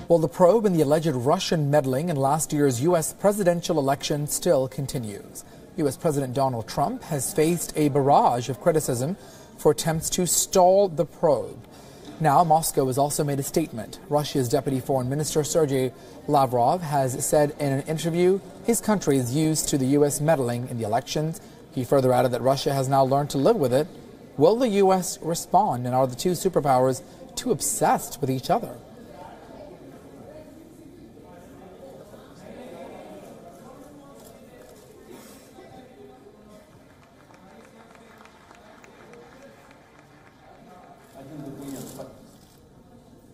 Well, the probe in the alleged Russian meddling in last year's U.S. presidential election still continues. U.S. President Donald Trump has faced a barrage of criticism for attempts to stall the probe. Now, Moscow has also made a statement. Russia's Deputy Foreign Minister Sergei Lavrov has said in an interview his country is used to the U.S. meddling in the elections. He further added that Russia has now learned to live with it. Will the U.S. respond, and are the two superpowers too obsessed with each other?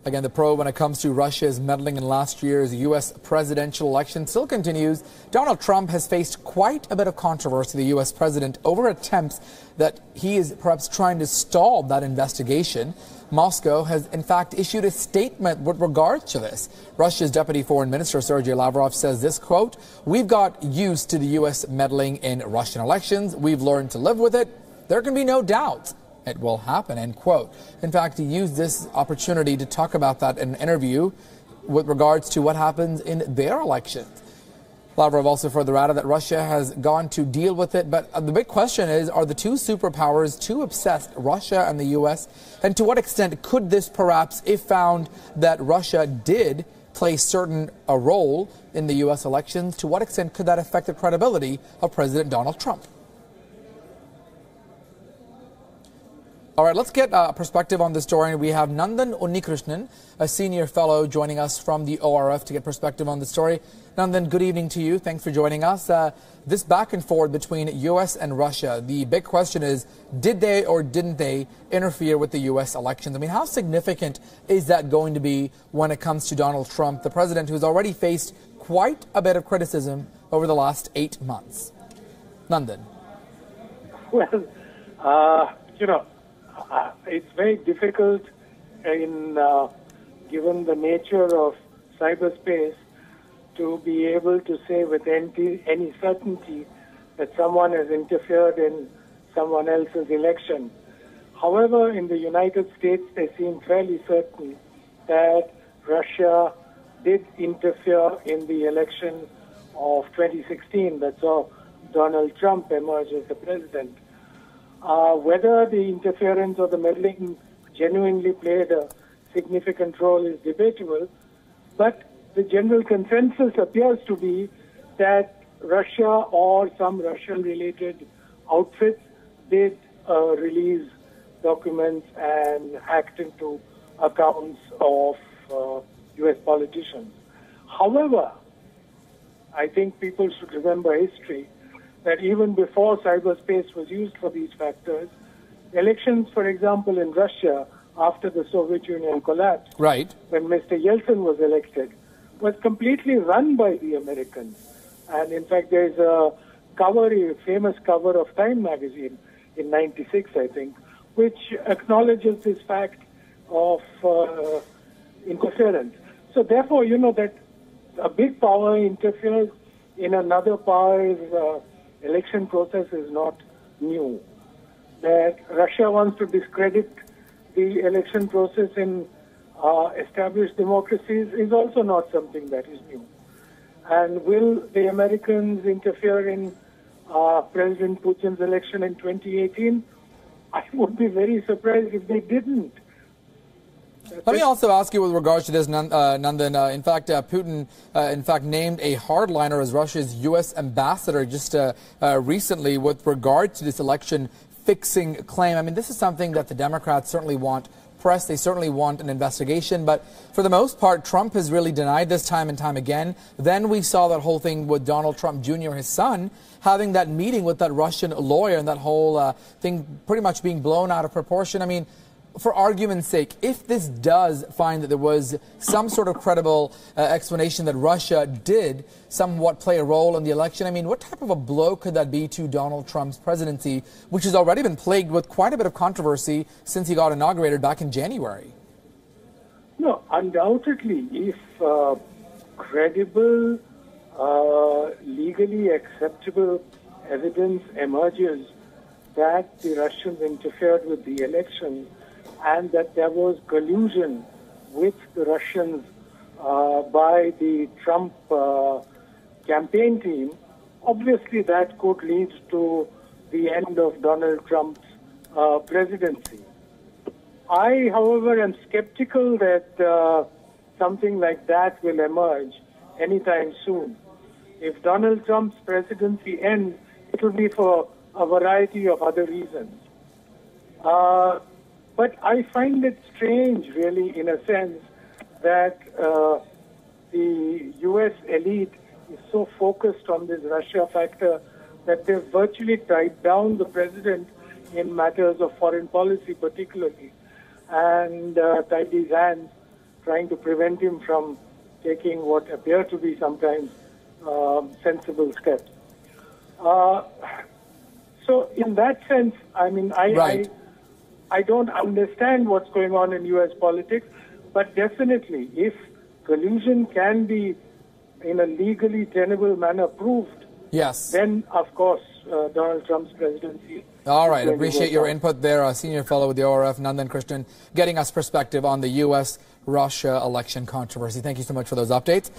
Again, the probe when it comes to Russia's meddling in last year's U.S. presidential election still continues. Donald Trump has faced quite a bit of controversy, the U.S. president, over attempts that he is perhaps trying to stall that investigation. Moscow has, in fact, issued a statement with regard to this. Russia's Deputy Foreign Minister Sergei Lavrov says this, quote, "We've got used to the U.S. meddling in Russian elections. We've learned to live with it. There can be no doubt it will happen," end quote. In fact, he used this opportunity to talk about that in an interview with regards to what happens in their elections. Lavrov also further added that Russia has gone to deal with it, but the big question is, are the two superpowers too obsessed, Russia and the U.S., and to what extent could this perhaps, if found that Russia did play a role in the U.S. elections, to what extent could that affect the credibility of President Donald Trump? All right, let's get a perspective on this story. We have Nandan Unnikrishnan, a senior fellow, joining us from the ORF to get perspective on the story. Nandan, good evening to you. Thanks for joining us. This back and forth between U.S. and Russia, the big question is, did they or didn't they interfere with the U.S. elections? I mean, how significant is that going to be when it comes to Donald Trump, the president who's already faced quite a bit of criticism over the last 8 months? Nandan. Well, it's very difficult given the nature of cyberspace to be able to say with any certainty that someone has interfered in someone else's election. However, in the United States, they seem fairly certain that Russia did interfere in the election of 2016 that saw Donald Trump emerge as the president. Whether the interference or the meddling genuinely played a significant role is debatable, but the general consensus appears to be that Russia or some Russian-related outfits did release documents and hacked into accounts of U.S. politicians. However, I think people should remember history, that even before cyberspace was used for these factors, elections, for example, in Russia, after the Soviet Union collapsed, right, when Mr. Yeltsin was elected, was completely run by the Americans. And in fact, there's a famous cover of Time magazine in '96, I think, which acknowledges this fact of interference. So therefore, that a big power interferes in another power's election process is not new. That Russia wants to discredit the election process in established democracies is also not something that is new. And will the Americans interfere in President Putin's election in 2018? I would be very surprised if they didn't. Let me also ask you with regards to this, Nandan. In fact, Putin, named a hardliner as Russia's U.S. ambassador just recently with regard to this election-fixing claim. I mean, this is something that the Democrats certainly want press. They certainly want an investigation. But for the most part, Trump has really denied this time and time again. Then we saw that whole thing with Donald Trump Jr., his son, having that meeting with that Russian lawyer and that whole thing pretty much being blown out of proportion. I mean, for argument's sake, if this does find that there was some sort of credible explanation that Russia did somewhat play a role in the election, I mean, what type of a blow could that be to Donald Trump's presidency, which has already been plagued with quite a bit of controversy since he got inaugurated back in January? No, undoubtedly, if credible, legally acceptable evidence emerges that the Russians interfered with the election, and that there was collusion with the Russians by the Trump campaign team, obviously that could lead to the end of Donald Trump's presidency. I, however, am skeptical that something like that will emerge anytime soon. If Donald Trump's presidency ends, it will be for a variety of other reasons. But I find it strange, really, in a sense, that the U.S. elite is so focused on this Russia factor that they've virtually tied down the president in matters of foreign policy particularly, and tied his hands, trying to prevent him from taking what appear to be sometimes sensible steps. So in that sense, I mean, I don't understand what's going on in U.S. politics, but definitely if collusion can be in a legally tenable manner proved, yes, then of course Donald Trump's presidency. All right, appreciate your input there, Senior Fellow with the ORF, Nandan Unnikrishnan, getting us perspective on the U.S.-Russia election controversy. Thank you so much for those updates.